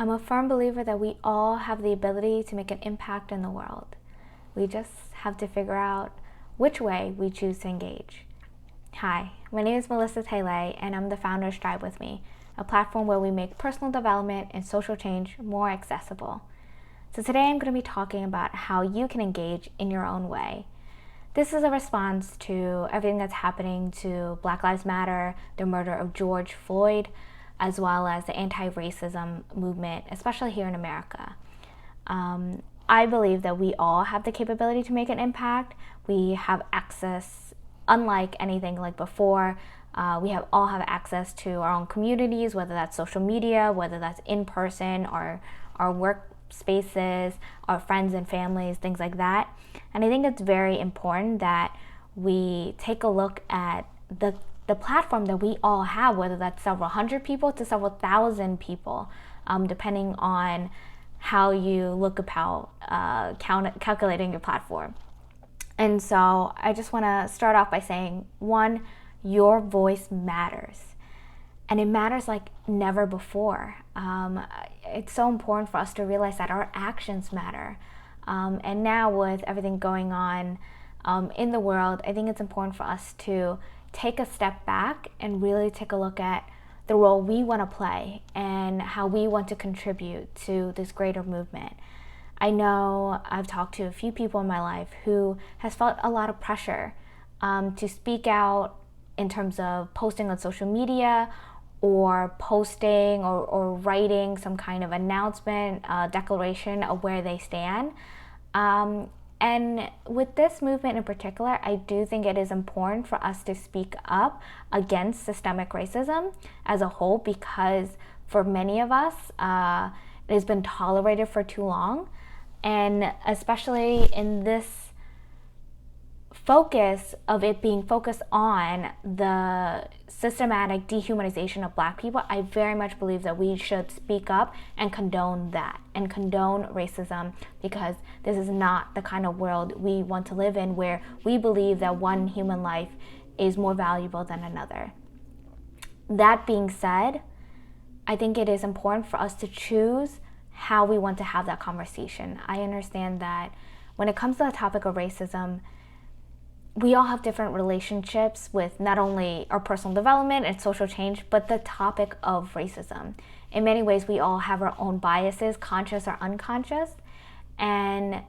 I'm a firm believer that we all have the ability to make an impact in the world. We just have to figure out which way we choose to engage. Hi, my name is Melissa Taylor, and I'm the founder of Strive With Me, a platform where we make personal development and social change more accessible. So today I'm going to be talking about how you can engage in your own way. This is a response to everything that's happening to Black Lives Matter, the murder of George Floyd, as well as the anti-racism movement, especially here in America. I believe that we all have the capability to make an impact. We have access, unlike anything like before. We all have access to our own communities, whether that's social media, whether that's in person, or our workspaces, our friends and families, things like that. And I think it's very important that we take a look at the platform that we all have, whether that's several hundred people to several thousand people, depending on how you look about calculating your platform. And so I just want to start off by saying, one, your voice matters. And it matters like never before. It's so important for us to realize that our actions matter. And now with everything going on in the world, I think it's important for us to take a step back and really take a look at the role we want to play and how we want to contribute to this greater movement. I know I've talked to a few people in my life who has felt a lot of pressure to speak out in terms of posting on social media or posting or writing some kind of announcement, declaration of where they stand. And with this movement in particular, I do think it is important for us to speak up against systemic racism as a whole, because for many of us, it has been tolerated for too long. And especially in this focus of it being focused on the systematic dehumanization of Black people, I very much believe that we should speak up and condone that and condone racism, because this is not the kind of world we want to live in, where we believe that one human life is more valuable than another. That being said, I think it is important for us to choose how we want to have that conversation. I understand that when it comes to the topic of racism, we all have different relationships with not only our personal development and social change, but the topic of racism. In many ways, we all have our own biases, conscious or unconscious. And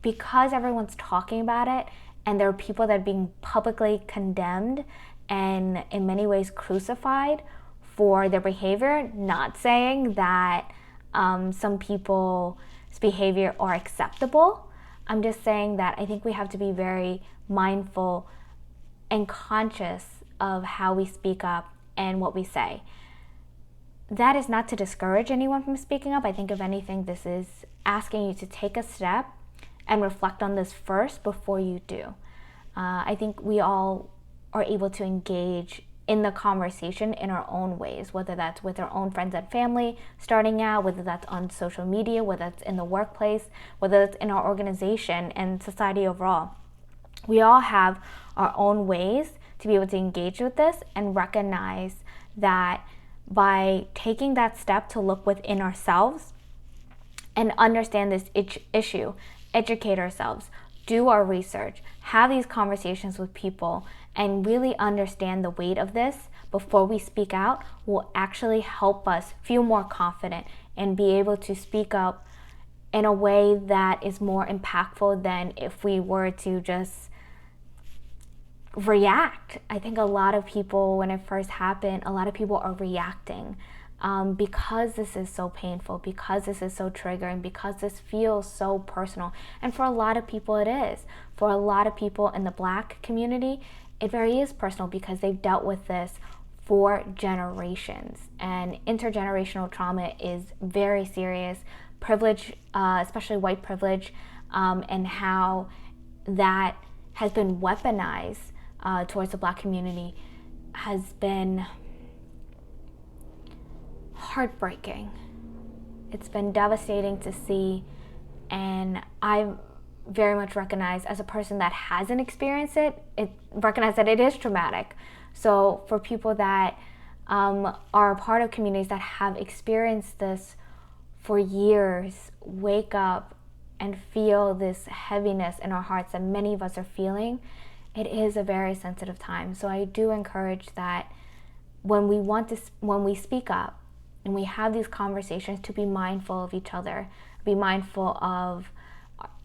because everyone's talking about it, and there are people that are being publicly condemned and in many ways crucified for their behavior, not saying that some people's behavior are acceptable. I'm just saying that I think we have to be very mindful and conscious of how we speak up and what we say. That is not to discourage anyone from speaking up. I think if anything, this is asking you to take a step and reflect on this first before you do. I think we all are able to engage in the conversation in our own ways, whether that's with our own friends and family starting out, whether that's on social media, whether it's in the workplace, whether it's in our organization and society overall. We all have our own ways to be able to engage with this and recognize that by taking that step to look within ourselves and understand this issue, educate ourselves, do our research, have these conversations with people, and really understand the weight of this before we speak out will actually help us feel more confident and be able to speak up in a way that is more impactful than if we were to just react. I think a lot of people, when it first happened, a lot of people are reacting because this is so painful, because this is so triggering, because this feels so personal. And for a lot of people it is. For a lot of people in the Black community, it very is personal, because they've dealt with this for generations. And intergenerational trauma is very serious. Privilege, especially white privilege, and how that has been weaponized towards the Black community has been heartbreaking. It's been devastating to see, and I very much recognize, as a person that hasn't experienced it, recognize that it is traumatic. So for people that are a part of communities that have experienced this for years wake up and feel this heaviness in our hearts that many of us are feeling, it is a very sensitive time. So I do encourage that when we speak up and we have these conversations, to be mindful of each other, be mindful of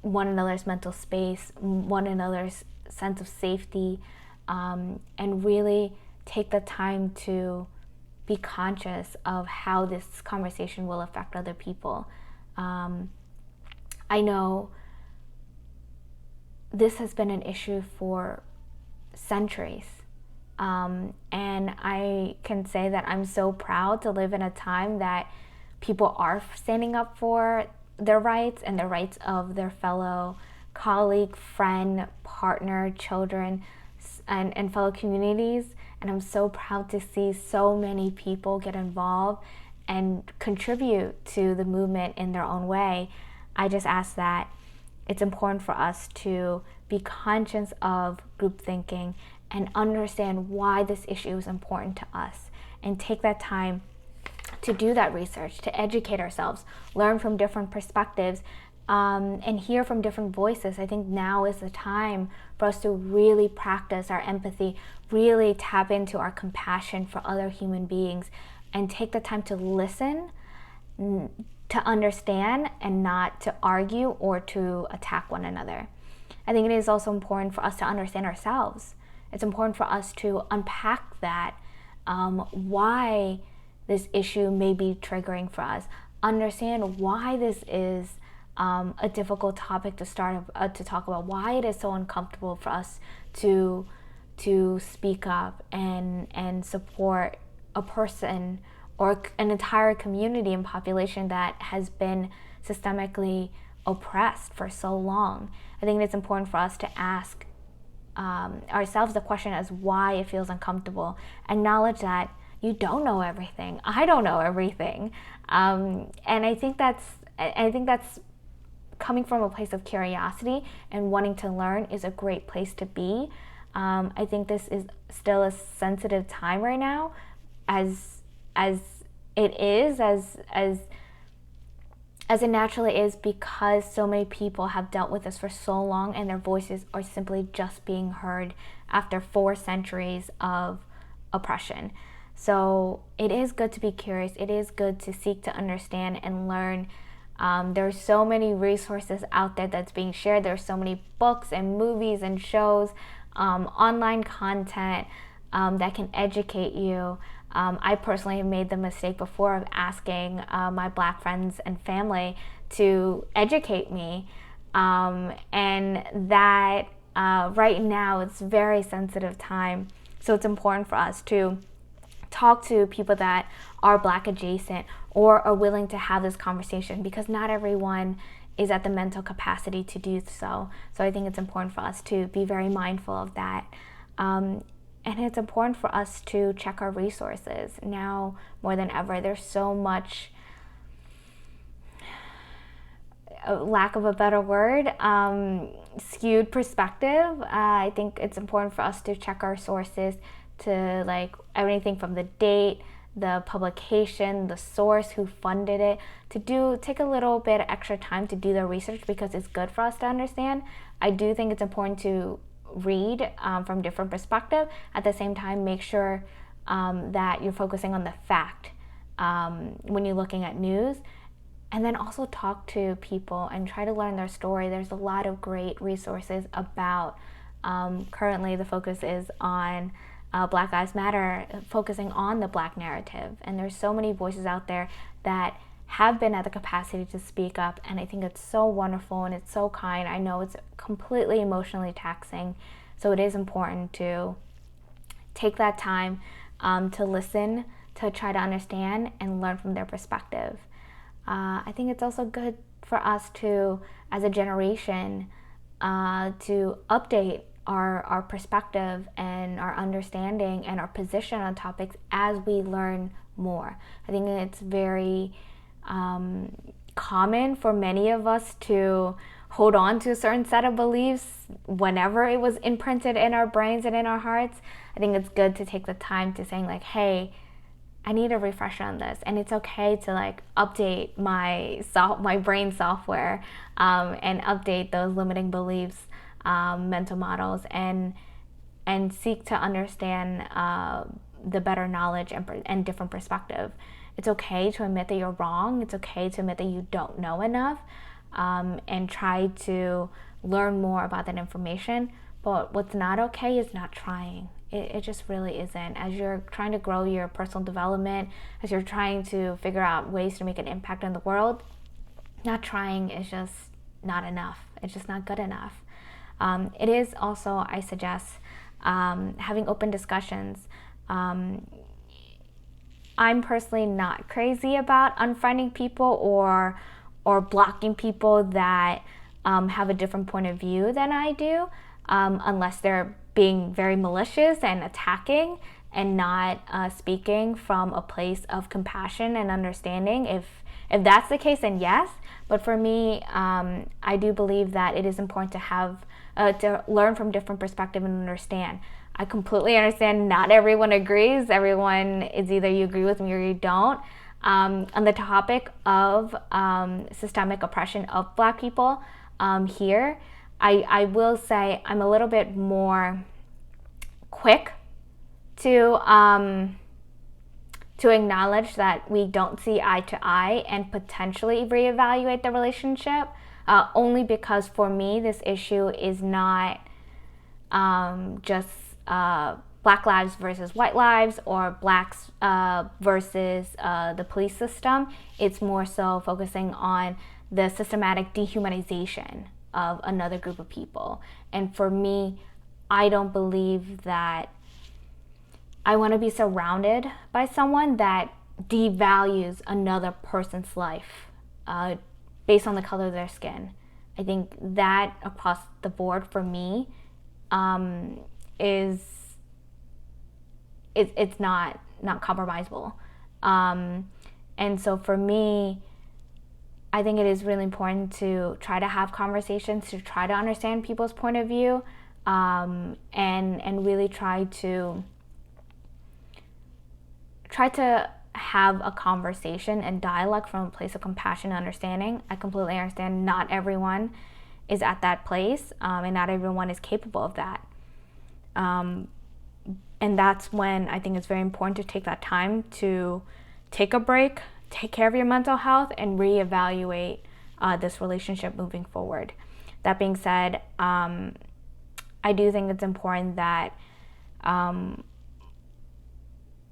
one another's mental space, one another's sense of safety, and really take the time to be conscious of how this conversation will affect other people. I know this has been an issue for centuries. And I can say that I'm so proud to live in a time that people are standing up for their rights and the rights of their fellow colleague, friend, partner, children, and fellow communities. And I'm so proud to see so many people get involved and contribute to the movement in their own way. I just ask that it's important for us to be conscious of group thinking and understand why this issue is important to us, and take that time to do that research, to educate ourselves, learn from different perspectives, and hear from different voices. I think now is the time for us to really practice our empathy, really tap into our compassion for other human beings, and take the time to listen, to understand, and not to argue or to attack one another. I think it is also important for us to understand ourselves. It's important for us to unpack that, why this issue may be triggering for us, understand why this is a difficult topic to talk about, why it is so uncomfortable for us to speak up and support a person or an entire community and population that has been systemically oppressed for so long. I think it's important for us to ask ourselves the question as why it feels uncomfortable. Acknowledge that you don't know everything. I don't know everything, and I think that's coming from a place of curiosity and wanting to learn is a great place to be. I think this is still a sensitive time right now, as it is, as it naturally is, because so many people have dealt with this for so long and their voices are simply just being heard after 4 centuries of oppression. So it is good to be curious. It is good to seek to understand and learn. There's so many resources out there that's being shared. There's so many books and movies and shows, online content that can educate you. I personally have made the mistake before of asking my Black friends and family to educate me, and that right now it's a very sensitive time. So it's important for us to talk to people that are Black adjacent or are willing to have this conversation, because not everyone is at the mental capacity to do so. So I think it's important for us to be very mindful of that. And it's important for us to check our resources now more than ever. There's so much, lack of a better word, skewed perspective. I think it's important for us to check our sources, to like everything from the date, the publication, the source, who funded it, to take a little bit of extra time to do the research, because it's good for us to understand. I do think it's important to read from different perspectives. At the same time, make sure that you're focusing on the fact when you're looking at news, and then also talk to people and try to learn their story. There's a lot of great resources about, currently the focus is on Black Lives Matter, focusing on the Black narrative, and there's so many voices out there that have been at the capacity to speak up, and I think it's so wonderful and it's so kind. I know it's completely emotionally taxing, so it is important to take that time to listen, to try to understand and learn from their perspective. I think it's also good for us to, as a generation, to update our perspective and our understanding and our position on topics as we learn more. I think it's very common for many of us to hold on to a certain set of beliefs whenever it was imprinted in our brains and in our hearts. I think it's good to take the time to saying like, hey, I need a refresher on this, and it's okay to like update my brain software, and update those limiting beliefs, mental models, and seek to understand the better knowledge and different perspective. It's okay to admit that you're wrong. It's okay to admit that you don't know enough, and try to learn more about that information. But what's not okay is not trying. It just really isn't. As you're trying to grow your personal development, as you're trying to figure out ways to make an impact in the world, not trying is just not enough. It's just not good enough. It is also, I suggest, having open discussions. I'm personally not crazy about unfriending people or blocking people that have a different point of view than I do, unless they're being very malicious and attacking and not speaking from a place of compassion and understanding. If that's the case, then yes. But for me, I do believe that it is important to have to learn from different perspectives and understand. I completely understand not everyone agrees. Everyone is either you agree with me or you don't. On the topic of systemic oppression of Black people here, I will say I'm a little bit more quick to acknowledge that we don't see eye to eye and potentially reevaluate the relationship, only because for me this issue is not just Black lives versus white lives or Blacks versus the police system. It's more so focusing on the systematic dehumanization of another group of people. And for me, I don't believe that I want to be surrounded by someone that devalues another person's life based on the color of their skin. I think that across the board for me is it's not compromisable. And so for me, I think it is really important to try to have conversations, to try to understand people's point of view, and really try to have a conversation and dialogue from a place of compassion and understanding. I completely understand not everyone is at that place, and not everyone is capable of that. And that's when I think it's very important to take that time to take a break, take care of your mental health, and reevaluate this relationship moving forward. That being said, I do think it's important that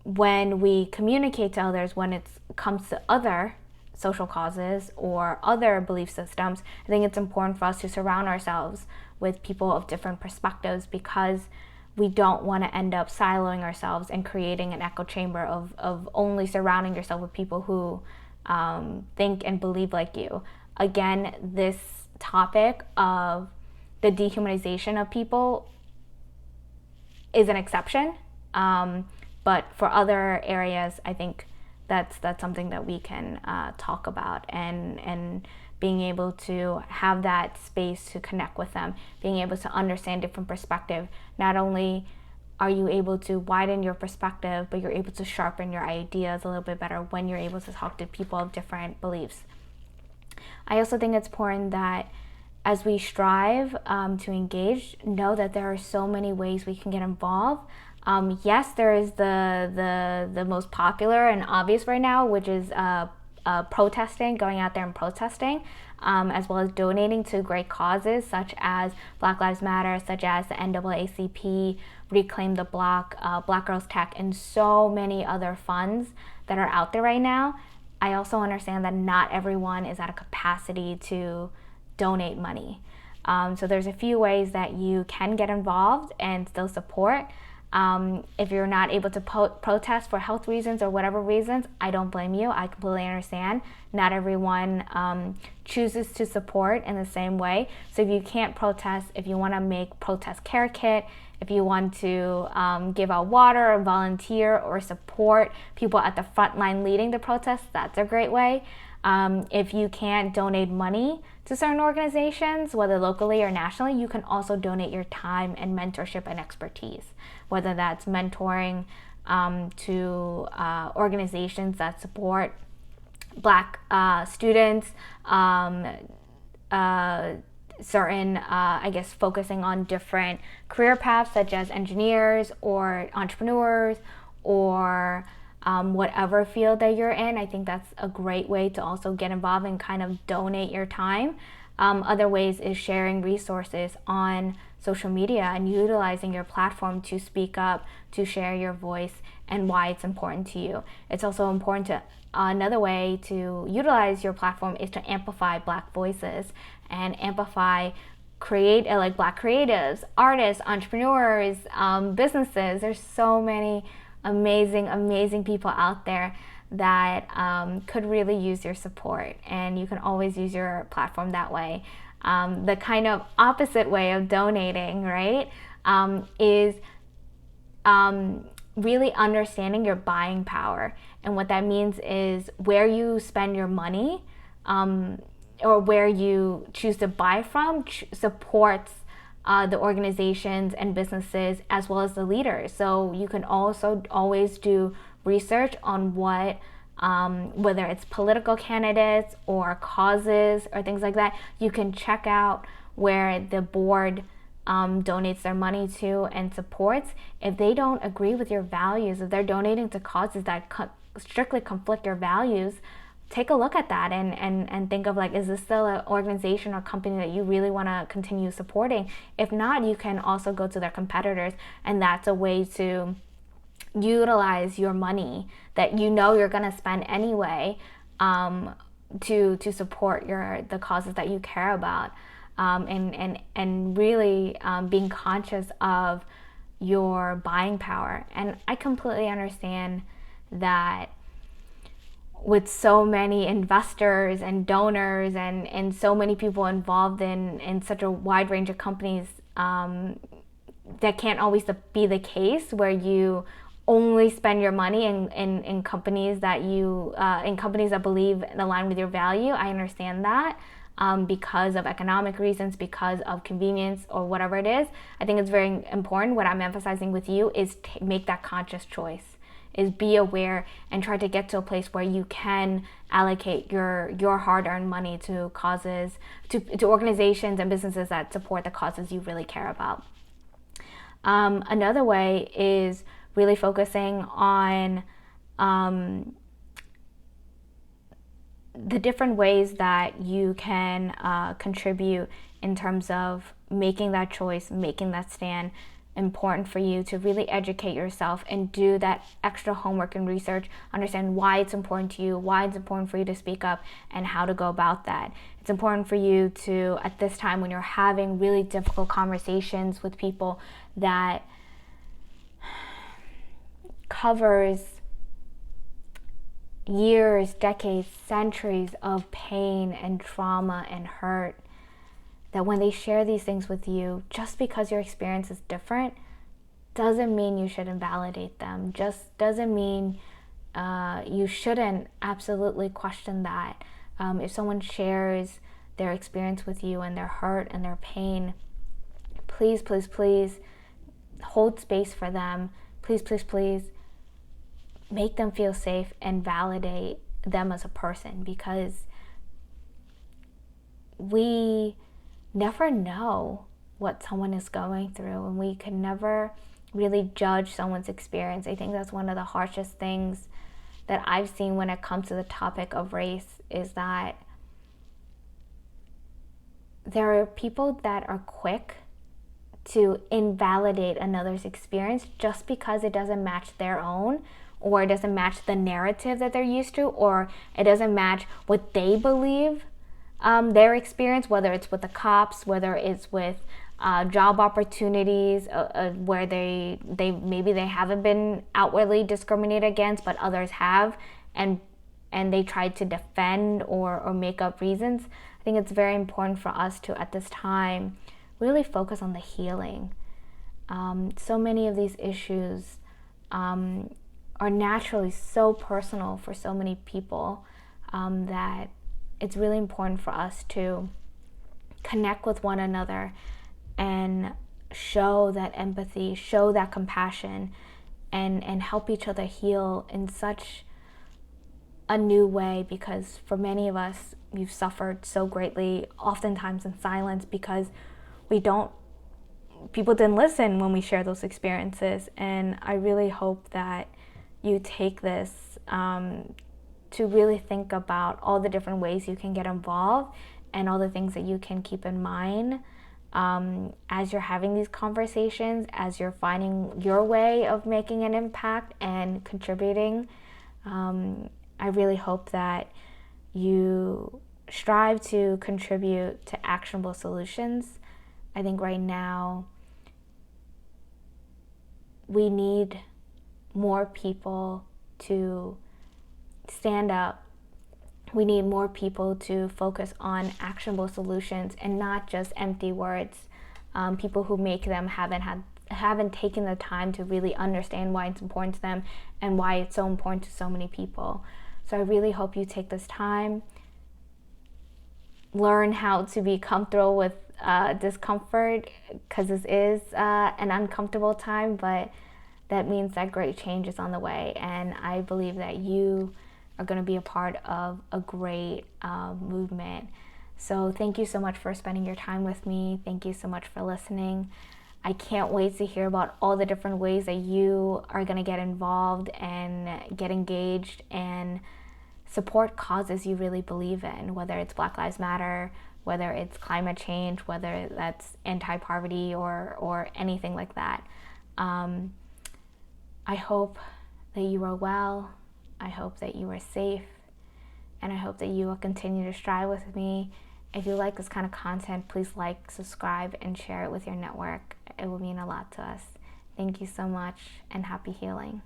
when we communicate to others, when it comes to other social causes or other belief systems, I think it's important for us to surround ourselves with people of different perspectives, because we don't want to end up siloing ourselves and creating an echo chamber of only surrounding yourself with people who think and believe like you. Again, this topic of the dehumanization of people is an exception, but for other areas, I think that's something that we can talk about, and being able to have that space to connect with them, being able to understand different perspective. Not only are you able to widen your perspective, but you're able to sharpen your ideas a little bit better when you're able to talk to people of different beliefs. I also think it's important that as we strive to engage, know that there are so many ways we can get involved. Yes, there is the most popular and obvious right now, which is protesting, going out there and protesting, as well as donating to great causes such as Black Lives Matter, such as the NAACP, Reclaim the Block, Black Girls Tech, and so many other funds that are out there right now. I also understand that not everyone is at a capacity to donate money. So there's a few ways that you can get involved and still support. If you're not able to protest for health reasons or whatever reasons, I don't blame you. I completely understand. Not everyone chooses to support in the same way. So if you can't protest, if you want to make protest care kit, if you want to give out water or volunteer or support people at the front line leading the protest, that's a great way. If you can't donate money to certain organizations, whether locally or nationally, you can also donate your time and mentorship and expertise, whether that's mentoring to organizations that support Black students, certain, I guess, focusing on different career paths such as engineers or entrepreneurs or whatever field that you're in. I think that's a great way to also get involved and kind of donate your time. Other ways is sharing resources on social media and utilizing your platform to speak up, to share your voice and why it's important to you. It's also important to, another way to utilize your platform is to amplify Black voices and amplify like Black creatives, artists, entrepreneurs, businesses. There's so many amazing people out there that could really use your support, and you can always use your platform that way. The kind of opposite way of donating, right, is really understanding your buying power. And what that means is where you spend your money, or where you choose to buy from, supports the organizations and businesses as well as the leaders. So you can also always do research on what, whether it's political candidates or causes or things like that. You can check out where the board donates their money to and supports. If they don't agree with your values, if they're donating to causes that strictly conflict your values, take a look at that and think of like, is this still an organization or company that you really want to continue supporting? If not, you can also go to their competitors, and that's a way to utilize your money that you know you're going to spend anyway, to support the causes that you care about, and really being conscious of your buying power. And I completely understand that with so many investors and donors and so many people involved in such a wide range of companies, that can't always be the case where you only spend your money in companies that in companies that believe and align with your value. I understand that, because of economic reasons, because of convenience or whatever it is. I think it's very important. What I'm emphasizing with you is make that conscious choice, is be aware and try to get to a place where you can allocate your hard-earned money to causes, to organizations and businesses that support the causes you really care about. Another way is really focusing on the different ways that you can contribute in terms of making that choice, making that stand. Important for you to really educate yourself and do that extra homework and research, understand why it's important to you, why it's important for you to speak up, and how to go about that. It's important for you to, at this time when you're having really difficult conversations with people that covers years, decades, centuries of pain and trauma and hurt, that when they share these things with you, just because your experience is different doesn't mean you should invalidate them. Just doesn't mean you shouldn't absolutely question that. If someone shares their experience with you and their hurt and their pain, please hold space for them. Please make them feel safe and validate them as a person, because we never know what someone is going through, and we can never really judge someone's experience. I think that's one of the harshest things that I've seen when it comes to the topic of race, is that there are people that are quick to invalidate another's experience just because it doesn't match their own, or it doesn't match the narrative that they're used to, or it doesn't match what they believe their experience, whether it's with the cops, whether it's with job opportunities, where they maybe they haven't been outwardly discriminated against, but others have, and they tried to defend or make up reasons. I think it's very important for us to, at this time, really focus on the healing. So many of these issues are naturally so personal for so many people, that it's really important for us to connect with one another and show that empathy, show that compassion, and help each other heal in such a new way, because for many of us, we've suffered so greatly, oftentimes in silence, because people didn't listen when we share those experiences. And I really hope that you take this to really think about all the different ways you can get involved and all the things that you can keep in mind as you're having these conversations, as you're finding your way of making an impact and contributing. I really hope that you strive to contribute to actionable solutions. I think right now we need more people to stand up. We need more people to focus on actionable solutions and not just empty words. People who make them haven't taken the time to really understand why it's important to them and why it's so important to so many people. So I really hope you take this time, learn how to be comfortable with discomfort, because this is an uncomfortable time, but that means that great change is on the way. And I believe that you are going to be a part of a great movement. So thank you so much for spending your time with me. Thank you so much for listening. I can't wait to hear about all the different ways that you are going to get involved and get engaged and support causes you really believe in, whether it's Black Lives Matter, whether it's climate change, whether that's anti-poverty or anything like that. I hope that you are well. I hope that you are safe. And I hope that you will continue to strive with me. If you like this kind of content, please like, subscribe, and share it with your network. It will mean a lot to us. Thank you so much, and happy healing.